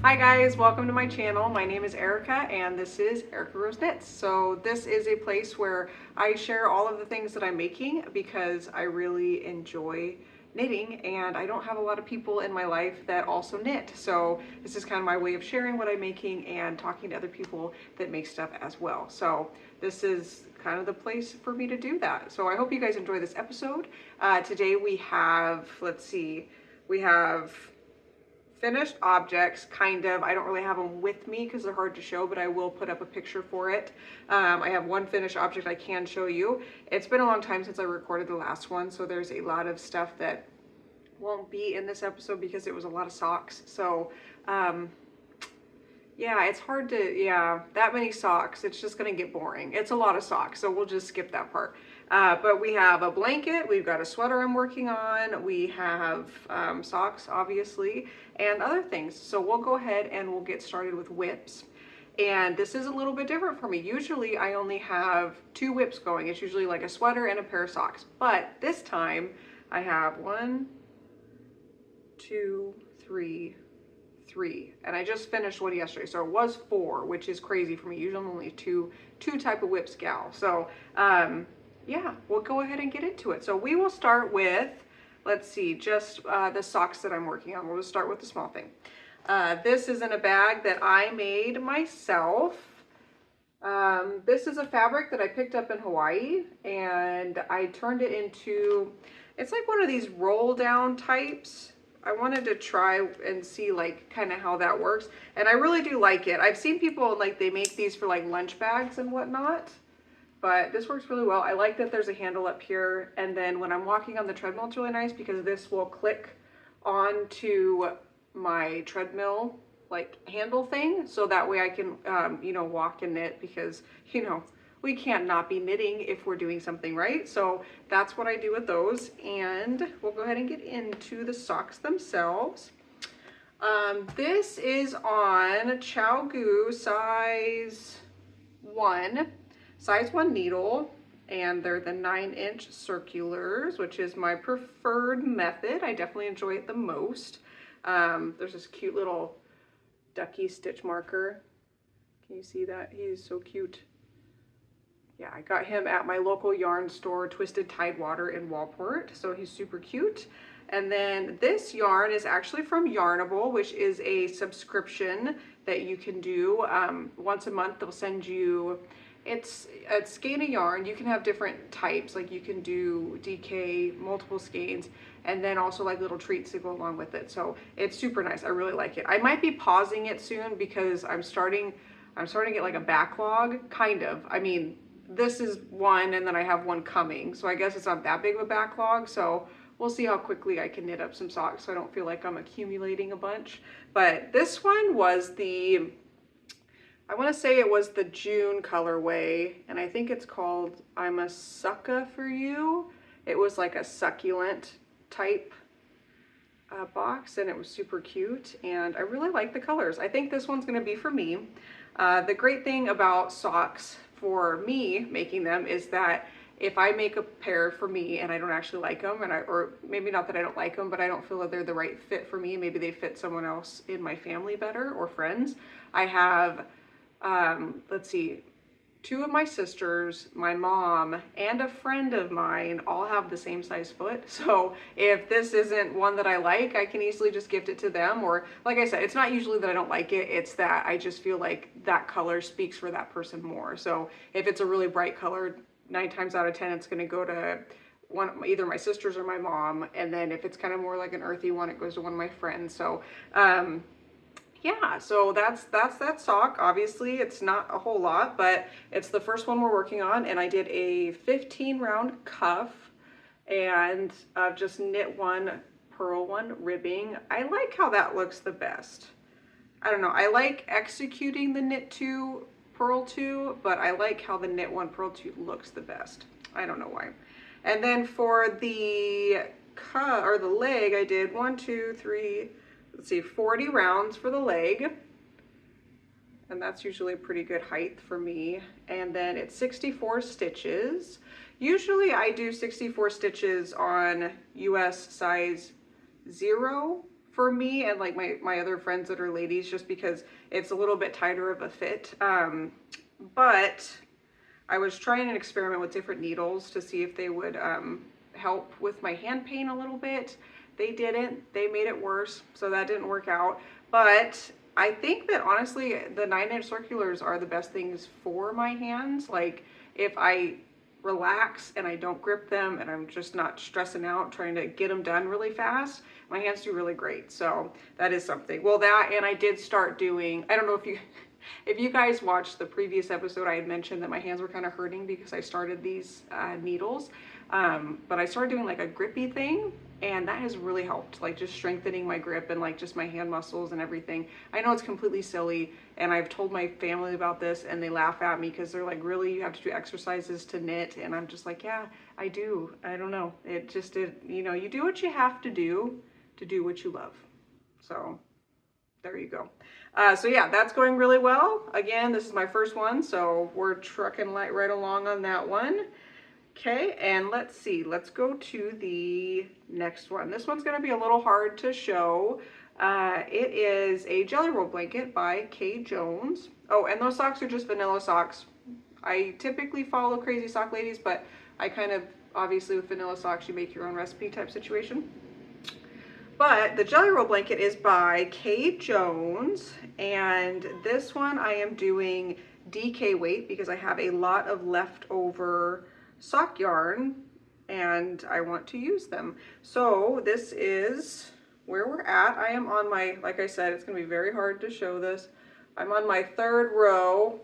Hi guys, welcome to my channel. My name is Erica and this is Erica Rose Knits. So this is a place where I share all of the things that I'm making because I really enjoy knitting and I don't have a lot of people in my life that also knit. So this is kind of my way of sharing what I'm making and talking to other people that make stuff as well. So this is kind of the place for me to do that. So I hope you guys enjoy this episode. Today we have, we have finished objects, kind of. I don't really have them with me because they're hard to show, but I will put up a picture for it. I have one finished object I can show you. It's been a long time since I recorded the last one, so there's a lot of stuff that won't be in this episode because it was a lot of socks. So yeah, it's hard to, that many socks, it's just gonna get boring. It's a lot of socks, so we'll just skip that part. But we have a blanket, we've got a sweater I'm working on, we have socks, obviously, and other things. So we'll go ahead and we'll get started with whips. And this is a little bit different for me. Usually I only have two whips going. It's usually like a sweater and a pair of socks. But this time I have 1, 2, 3, and I just finished one yesterday, so it was 4, which is crazy for me. Usually I'm only two type of whips gal. So yeah, we'll go ahead and get into it. So we will start with, let's see, just the socks that I'm working on. We'll just start with the small thing. This is in a bag that I made myself. This is a fabric that I picked up in Hawaii and I turned it into, it's like one of these roll down types. I wanted to try and see like kind of how that works, and I really do like it. I've seen people like they make these for like lunch bags and whatnot, but this works really well. I like that there's a handle up here, and then when I'm walking on the treadmill it's really nice because this will click onto my treadmill like handle thing, so that way I can you know, walk and knit, because you know, we can't not be knitting if we're doing something right. So that's what I do with those. And we'll go ahead and get into the socks themselves. This is on ChowGoo size 1 needle, and they're the 9-inch circulars, which is my preferred method. I definitely enjoy it the most. There's this cute little ducky stitch marker. Can you see that? He's so cute. Yeah, I got him at my local yarn store, Twisted Tidewater in Walport, so he's super cute. And then this yarn is actually from Yarnable, which is a subscription that you can do. Once a month, they'll send you, it's a skein of yarn. You can have different types, like you can do DK, multiple skeins, and then also like little treats to go along with it. So it's super nice. I really like it. I might be pausing it soon because I'm starting to get like a backlog, kind of. I mean, this is one and then I have one coming, so I guess it's not that big of a backlog. So we'll see how quickly I can knit up some socks so I don't feel like I'm accumulating a bunch. But this one was the, I want to say it was the June colorway, and I think it's called I'm a Sucka for You. It was like a succulent type box, and it was super cute, and I really like the colors. I think this one's going to be for me. The great thing about socks for me making them is that if I make a pair for me and I don't actually like them, and or maybe not that I don't like them, but I don't feel that they're the right fit for me, maybe they fit someone else in my family better or friends. I have, let's see, 2 of my sisters, my mom, and a friend of mine all have the same size foot. So if this isn't one that I like, I can easily just gift it to them. Or like I said, it's not usually that I don't like it, it's that I just feel like that color speaks for that person more. So if it's a really bright color, 9 times out of 10, it's gonna go to either my sisters or my mom. And then if it's kind of more like an earthy one, it goes to one of my friends. So yeah, so that's that sock. Obviously it's not a whole lot, but it's the first one we're working on, and I did a 15 round cuff and just knit 1, purl 1, ribbing. I like how that looks the best. I don't know, I like executing the knit 2, purl 2, but I like how the knit 1, purl 2 looks the best. I don't know why. And then for the cut or the leg, I did 1, 2, 3, let's see, 40 rounds for the leg, and that's usually a pretty good height for me. And then it's 64 stitches. Usually I do 64 stitches on US size 0 for me and like my other friends that are ladies, just because it's a little bit tighter of a fit. But I was trying an experiment with different needles to see if they would help with my hand pain a little bit. They didn't. They made it worse, so that didn't work out. But I think that honestly, the 9-inch circulars are the best things for my hands. Like if I relax and I don't grip them and I'm just not stressing out trying to get them done really fast, my hands do really great. So that is something. Well, that, and I did start doing, I don't know if you guys watched the previous episode, I had mentioned that my hands were kind of hurting because I started these needles. But I started doing like a grippy thing, and that has really helped, like just strengthening my grip and like just my hand muscles and everything. I know it's completely silly, and I've told my family about this and they laugh at me because they're like, really, you have to do exercises to knit? And I'm just like, yeah, I do. I don't know. You know, you do what you have to do what you love. So there you go. So yeah, that's going really well. Again, this is my first one, so we're trucking right along on that one. Okay, and let's see, let's go to the next one. This one's gonna be a little hard to show. It is a jelly roll blanket by Kay Jones. Oh, and those socks are just vanilla socks. I typically follow Crazy Sock Ladies, but I kind of, obviously with vanilla socks, you make your own recipe type situation. But the jelly roll blanket is by Kay Jones, and this one I am doing DK weight because I have a lot of leftover sock yarn and I want to use them. So this is where we're at. I am on my, like I said, it's gonna be very hard to show this. I'm on my 3rd row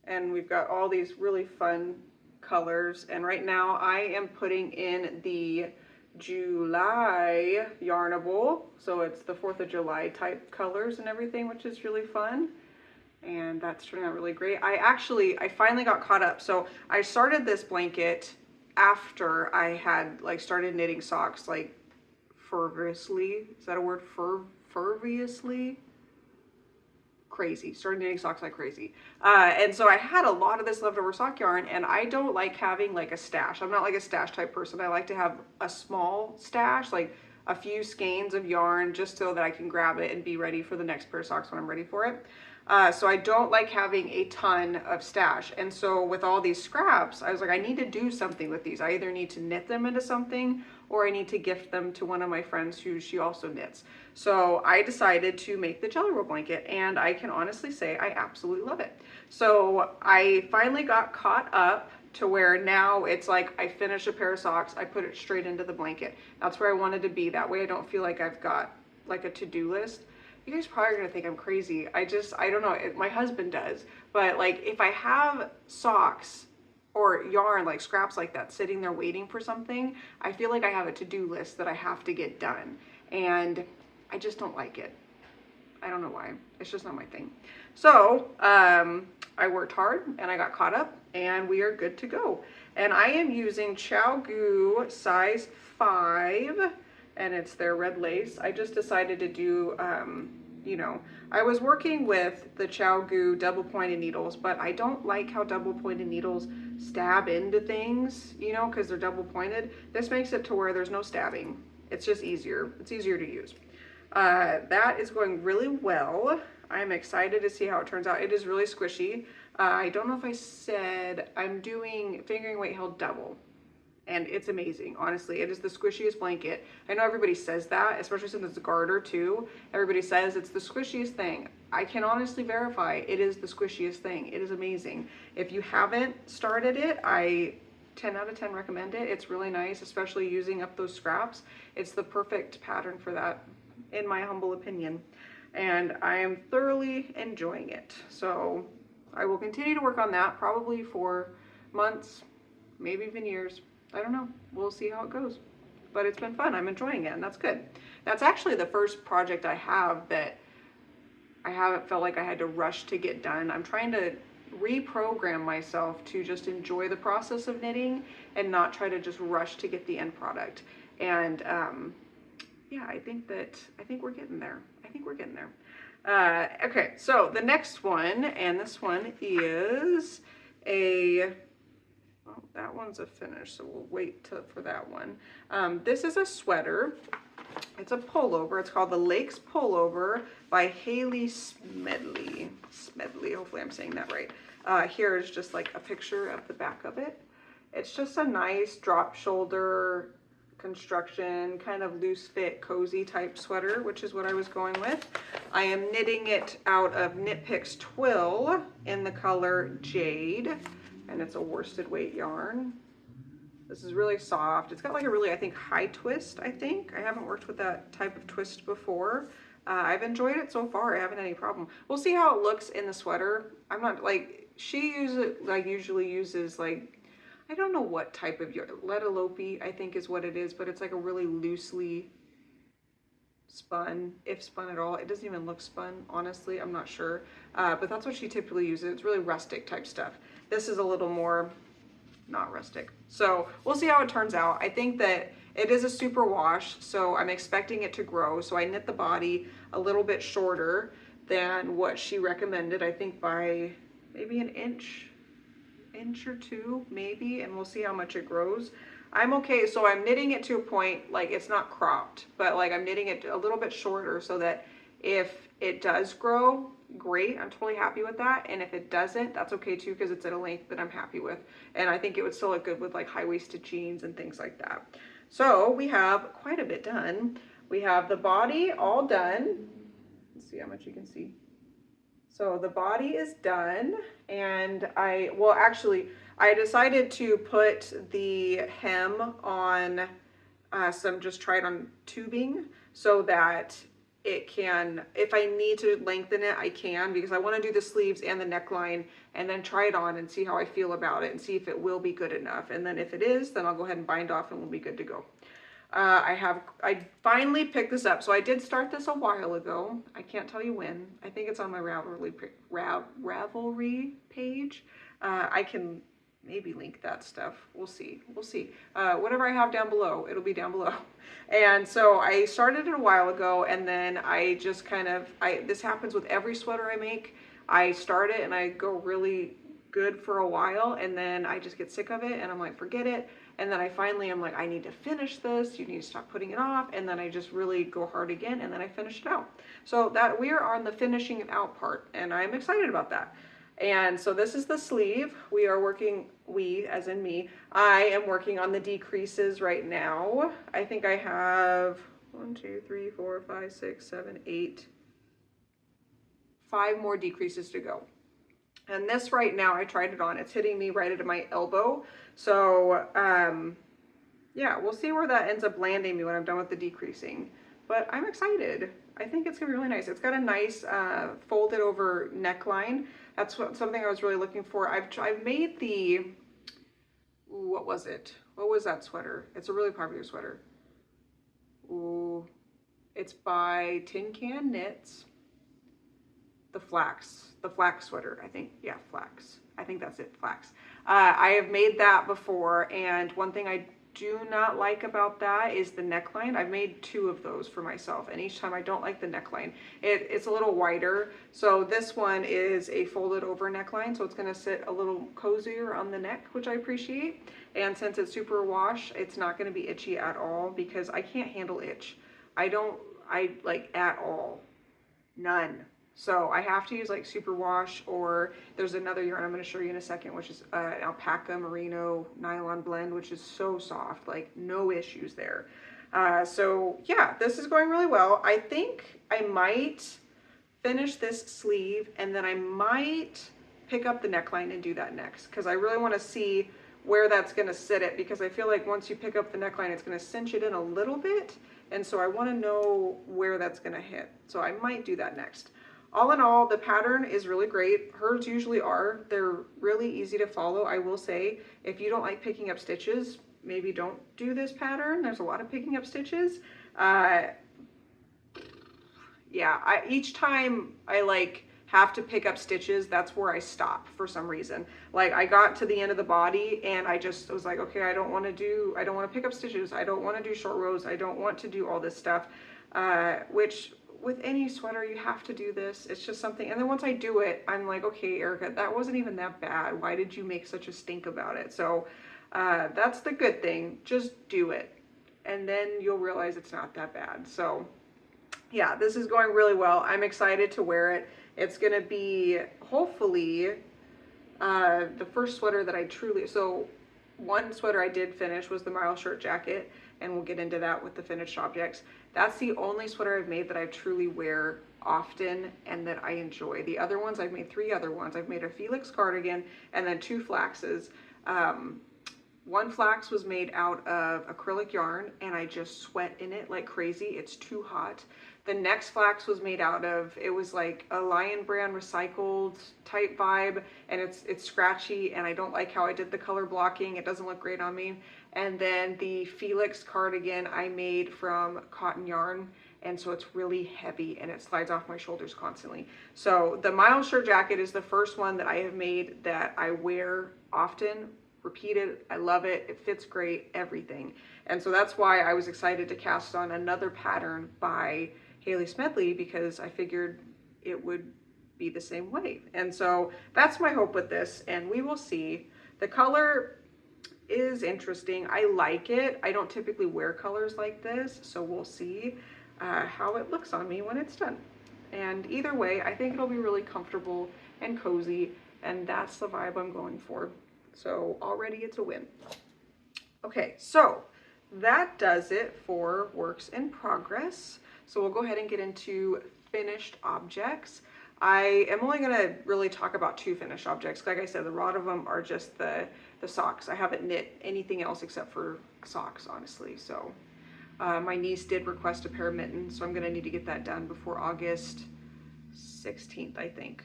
and we've got all these really fun colors. And right now I am putting in the July Yarnable. So it's the 4th of July type colors and everything, which is really fun. And that's turning out really great. I finally got caught up. So I started this blanket after I had like started knitting socks like fervorously. Is that a word? Fervorously? Crazy. Started knitting socks like crazy. And so I had a lot of this leftover sock yarn, and I don't like having like a stash. I'm not like a stash type person. I like to have a small stash, like a few skeins of yarn, just so that I can grab it and be ready for the next pair of socks when I'm ready for it. So I don't like having a ton of stash. And so with all these scraps, I was like, I need to do something with these. I either need to knit them into something or I need to gift them to one of my friends who she also knits. So I decided to make the jelly roll blanket, and I can honestly say I absolutely love it. So I finally got caught up to where now it's like I finish a pair of socks, I put it straight into the blanket. That's where I wanted to be. That way I don't feel like I've got like a to-do list. You guys probably are gonna think I'm crazy. I don't know, my husband does, but like if I have socks or yarn, like scraps like that sitting there waiting for something, I feel like I have a to-do list that I have to get done, and I just don't like it. I don't know why. It's just not my thing. So I worked hard and I got caught up, and we are good to go. And I am using ChiaoGoo size 5, and it's their red lace. I just decided to do, you know, I was working with the ChiaoGoo double pointed needles, but I don't like how double pointed needles stab into things, you know, because they're double pointed. This makes it to where there's no stabbing. It's just easier. It's easier to use. That is going really well. I'm excited to see how it turns out. It is really squishy. I don't know if I said I'm doing fingering weight held double, and it's amazing. Honestly, it is the squishiest blanket. I know everybody says that, especially since it's a garter too. Everybody says it's the squishiest thing. I can honestly verify it is the squishiest thing. It is amazing. If you haven't started it, I 10 out of 10 recommend it. It's really nice, especially using up those scraps. It's the perfect pattern for that, in my humble opinion. And I am thoroughly enjoying it. So I will continue to work on that probably for months, maybe even years. I don't know. We'll see how it goes. But it's been fun. I'm enjoying it, and that's good. That's actually the first project I have that I haven't felt like I had to rush to get done. I'm trying to reprogram myself to just enjoy the process of knitting and not try to just rush to get the end product. And yeah, I think we're getting there. Okay, so the next one, and this one is that one's a finish, so we'll wait for that one. This is a sweater, It's a pullover. It's called the Lakes Pullover by Haley Smedley. Smedley, hopefully I'm saying that right. Here is just like a picture of the back of it. It's just a nice drop shoulder construction, kind of loose fit, cozy type sweater, which is what I was going with. I am knitting it out of Knit Picks Twill in the color Jade, and it's a worsted weight yarn. This is really soft. It's got like a really, I think, high twist, I think. I haven't worked with that type of twist before. I've enjoyed it so far. I haven't had any problem. We'll see how it looks in the sweater. I'm not, like, she usually uses, like, I don't know what type of yarn. Letalope, I think is what it is, but it's like a really loosely spun, if spun at all. It doesn't even look spun, honestly. I'm not sure. But that's what she typically uses. It's really rustic type stuff. This is a little more not rustic. So we'll see how it turns out. I think that it is a super wash, so I'm expecting it to grow. So I knit the body a little bit shorter than what she recommended, I think by maybe an inch or two, maybe, and we'll see how much it grows. I'm okay, so I'm knitting it to a point, like it's not cropped, but like I'm knitting it a little bit shorter so that if it does grow, great, I'm totally happy with that. And if it doesn't, that's okay too, because it's at a length that I'm happy with. And I think it would still look good with like high-waisted jeans and things like that. So we have quite a bit done. We have the body all done. Let's see how much you can see. So the body is done, and I decided to put the hem on some just tried on tubing so that it can, if I need to lengthen it, I can, because I want to do the sleeves and the neckline and then try it on and see how I feel about it and see if it will be good enough. And then if it is, then I'll go ahead and bind off and we'll be good to go. I finally picked this up. So I did start this a while ago. I can't tell you when. I think it's on my Ravelry page. I can maybe link that stuff. We'll see. We'll see. Whatever I have down below, it'll be down below. And so I started it a while ago, and then I just kind of, this happens with every sweater I make. I start it and I go really good for a while, and then I just get sick of it and I'm like, forget it. And then I finally am like, I need to finish this. You need to stop putting it off. And then I just really go hard again, and then I finish it out. So that we are on the finishing it out part, and I'm excited about that. And so this is the sleeve. We are working, as in me, I am working on the decreases right now. I think I have 1, 2, 3, 4, 5, 6, 7, 8, 5 more decreases to go. And this right now, I tried it on. It's hitting me right at my elbow. So yeah, we'll see where that ends up landing me when I'm done with the decreasing. But I'm excited. I think it's gonna be really nice. It's got a nice folded over neckline. That's something I was really looking for. I've made the, ooh, what was it? What was that sweater? It's a really popular sweater. Ooh, it's by Tin Can Knits. The flax sweater, I think. Yeah, flax. I think that's it, flax. I have made that before, and one thing I do not like about that is the neckline. I've made 2 of those for myself, and each time I don't like the neckline. It's a little wider, so this one is a folded over neckline, so it's going to sit a little cozier on the neck, which I appreciate. And since it's super wash, it's not going to be itchy at all, because I can't handle itch. I like at all. None. So I have to use like superwash, or there's another yarn I'm going to show you in a second, which is an alpaca merino nylon blend, which is so soft, like no issues there. So yeah, this is going really well. I think I might finish this sleeve, and then I might pick up the neckline and do that next, because I really want to see where that's going to sit it, because I feel like once you pick up the neckline, it's going to cinch it in a little bit, and so I want to know where that's going to hit. So I might do that next. All in all, the pattern is really great. Hers usually are. They're really easy to follow. I will say, if you don't like picking up stitches, maybe don't do this pattern. There's a lot of picking up stitches. Yeah, each time I like have to pick up stitches, that's where I stop for some reason. Like I got to the end of the body and I just was like, okay, I don't want to pick up stitches. I don't want to do short rows. I don't want to do all this stuff, which with any sweater, you have to do this. It's just something. And then once I do it, I'm like, okay, Erica, that wasn't even that bad. Why did you make such a stink about it? So that's the good thing. Just do it. and then you'll realize it's not that bad. So yeah, this is going really well. I'm excited to wear it. It's gonna be hopefully the first sweater that I truly, so one sweater I did finish was the Mile shirt jacket, and we'll get into that with the finished objects. That's the only sweater I've made that I truly wear often and that I enjoy. The other ones, I've made 3 other ones. I've made a Felix cardigan and then 2 flaxes. One flax was made out of acrylic yarn and I just sweat in it like crazy. It's too hot. The next flax was made out of, it was like a Lion Brand recycled type vibe, and it's scratchy and I don't like how I did the color blocking. It doesn't look great on me. And then the Felix cardigan I made from cotton yarn, and so it's really heavy and it slides off my shoulders constantly. So the Mile shirt jacket is the first one that I have made that I wear often, repeated. I love it. It fits great, everything. And so that's why I was excited to cast on another pattern by Haley Smedley, because I figured it would be the same way. And so that's my hope with this, and we will see. The color is interesting. I like it. I don't typically wear colors like this, so we'll see how it looks on me when it's done. And either way, I think it'll be really comfortable and cozy, and that's the vibe I'm going for. So already it's a win. Okay, so that does it for works in progress. So we'll go ahead and get into finished objects. I am only going to really talk about 2 finished objects. Like I said, the rod of them are just the socks. I haven't knit anything else except for socks, honestly. So my niece did request a pair of mittens, so I'm going to need to get that done before August 16th, I think.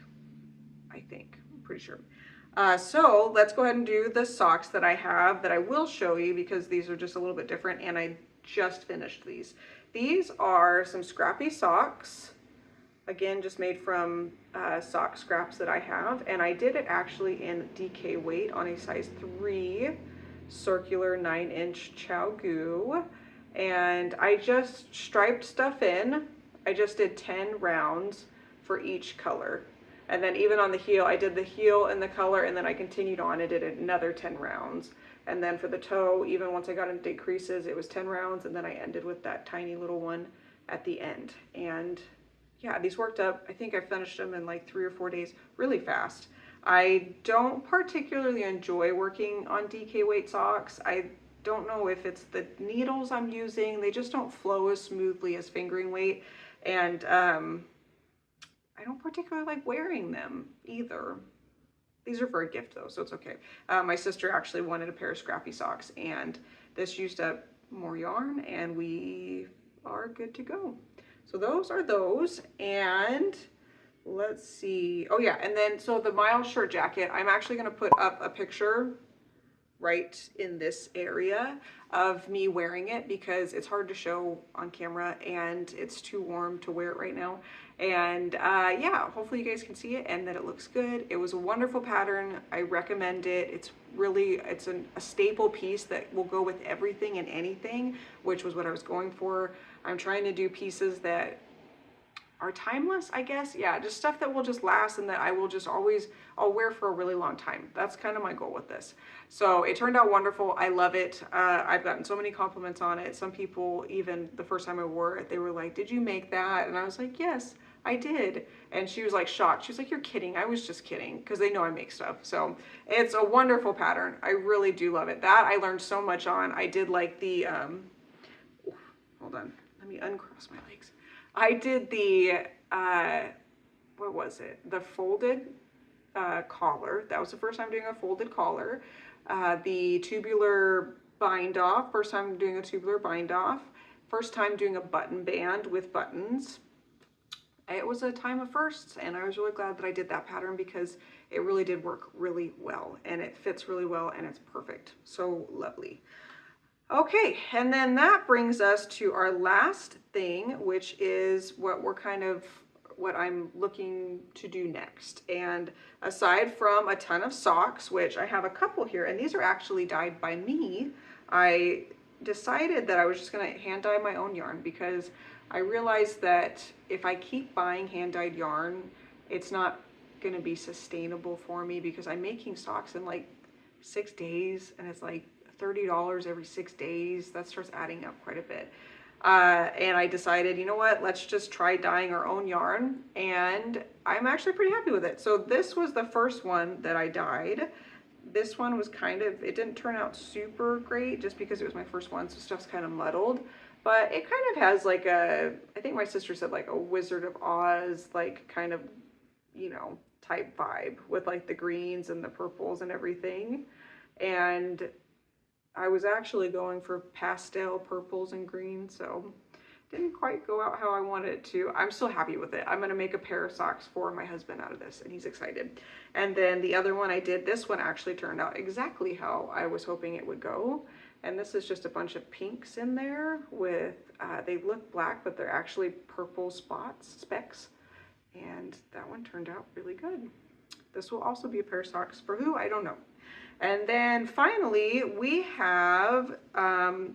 I'm pretty sure. So let's go ahead and do the socks that I have that I will show you, because these are just a little bit different and I just finished these. These are some Scrappy Socks, again just made from sock scraps that I have, and I did it actually in DK weight on a size 3 circular 9-inch Chow Goo, and I just striped stuff in. I just did 10 rounds for each color. And then even on the heel, I did the heel and the color, and then I continued on and did another 10 rounds. And then for the toe, even once I got into big creases, it was 10 rounds, and then I ended with that tiny little one at the end. And yeah, these worked up. I think I finished them in like 3 or 4 days, really fast. I don't particularly enjoy working on DK weight socks. I don't know if it's the needles I'm using. They just don't flow as smoothly as fingering weight. And I don't particularly like wearing them either. These are for a gift though, so it's okay. My sister actually wanted a pair of Scrappy Socks, and this used up more yarn, and we are good to go. So those are those, and let's see. Oh yeah, and then so the Mile shirt jacket, I'm actually gonna put up a picture right in this area of me wearing it, because it's hard to show on camera and it's too warm to wear it right now. And yeah, hopefully you guys can see it and that it looks good. It was a wonderful pattern. I recommend it. It's really, it's a staple piece that will go with everything and anything, which was what I was going for. I'm trying to do pieces that are timeless, I guess. Yeah, just stuff that will just last and that I will just always, I'll wear for a really long time. That's kind of my goal with this. So it turned out wonderful. I love it. I've gotten so many compliments on it. Some people, even the first time I wore it, they were like, "Did you make that?" And I was like, "Yes, I did." And she was like shocked. She was like, "You're kidding." I was just kidding, because they know I make stuff. So it's a wonderful pattern. I really do love it. That I learned so much on. I did like the, hold on, let me uncross my legs. I did the, what was it? The folded collar. That was the first time doing a folded collar. The tubular bind off. First time doing a tubular bind off. First time doing a button band with buttons. It was a time of firsts, and I was really glad that I did that pattern, because it really did work really well, and it fits really well, and it's perfect. So lovely. Okay, and then that brings us to our last thing, which is what I'm looking to do next. And aside from a ton of socks, which I have a couple here, and these are actually dyed by me, I decided that I was just gonna hand dye my own yarn, because I realized that if I keep buying hand-dyed yarn, it's not gonna be sustainable for me, because I'm making socks in like 6 days, and it's like $30 every 6 days. That starts adding up quite a bit. And I decided, you know what, let's just try dyeing our own yarn, and I'm actually pretty happy with it. So this was the first one that I dyed. This one was kind of, it didn't turn out super great just because it was my first one, so stuff's kind of muddled. But it kind of has like a, I think my sister said like a Wizard of Oz, like kind of, you know, type vibe with like the greens and the purples and everything. And I was actually going for pastel purples and greens, so didn't quite go out how I wanted it to. I'm still happy with it. I'm gonna make a pair of socks for my husband out of this, and he's excited. And then the other one I did, this one actually turned out exactly how I was hoping it would go. And this is just a bunch of pinks in there with, they look black, but they're actually purple specks. And that one turned out really good. This will also be a pair of socks for who? I don't know. And then finally, we have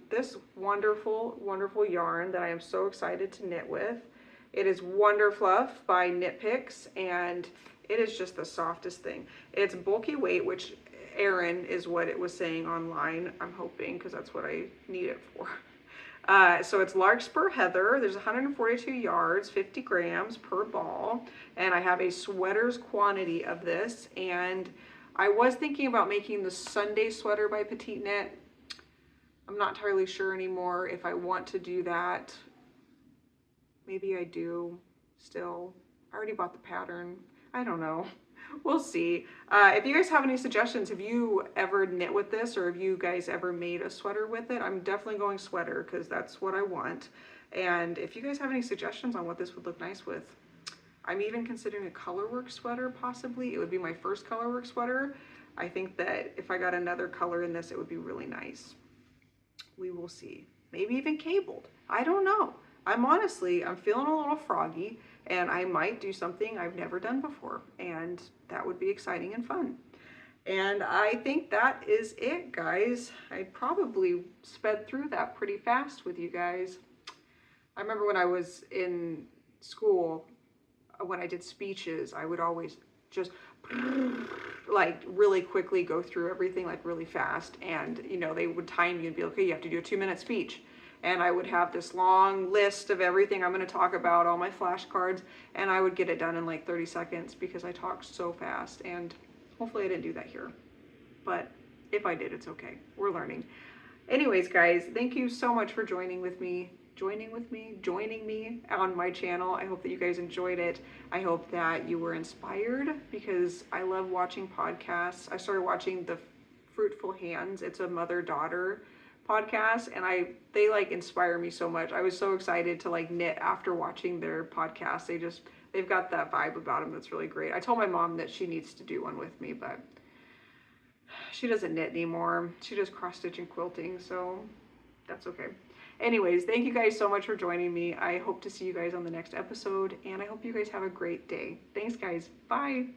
this wonderful, wonderful yarn that I am so excited to knit with. It is Wonderfluff by Knit Picks, and it is just the softest thing. It's bulky weight, which Erin is what it was saying online, I'm hoping, because that's what I need it for. So it's Larkspur Heather. There's 142 yards, 50 grams per ball, and I have a sweater's quantity of this. And I was thinking about making the Sunday sweater by Petite Knit. I'm not entirely sure anymore if I want to do that. Maybe I do still. I already bought the pattern. I don't know. We'll see. If you guys have any suggestions, have you ever knit with this, or have you guys ever made a sweater with it? I'm definitely going sweater because that's what I want. And if you guys have any suggestions on what this would look nice with, I'm even considering a colorwork sweater possibly. It would be my first colorwork sweater. I think that if I got another color in this, it would be really nice. We will see. Maybe even cabled. I don't know. I'm feeling a little froggy, and I might do something I've never done before, and that would be exciting and fun. And I think that is it, guys. I probably sped through that pretty fast with you guys. I remember when I was in school, when I did speeches, I would always just like really quickly go through everything like really fast, and you know, they would time you and be like, okay, you have to do a 2-minute speech. And I would have this long list of everything I'm going to talk about, all my flashcards, and I would get it done in like 30 seconds because I talked so fast. And hopefully I didn't do that here, but if I did, it's okay. We're learning. Anyways, guys, thank you so much for joining me on my channel. I hope that you guys enjoyed it. I hope that you were inspired, because I love watching podcasts. I started watching the Fruitful Hands. It's a mother-daughter podcast, and they like inspire me so much. I was so excited to like knit after watching their podcast. They've got that vibe about them that's really great. I told my mom that she needs to do one with me, but she doesn't knit anymore. She does cross stitch and quilting, so that's okay. Anyways, thank you guys so much for joining me. I hope to see you guys on the next episode, and I hope you guys have a great day. Thanks, guys. Bye.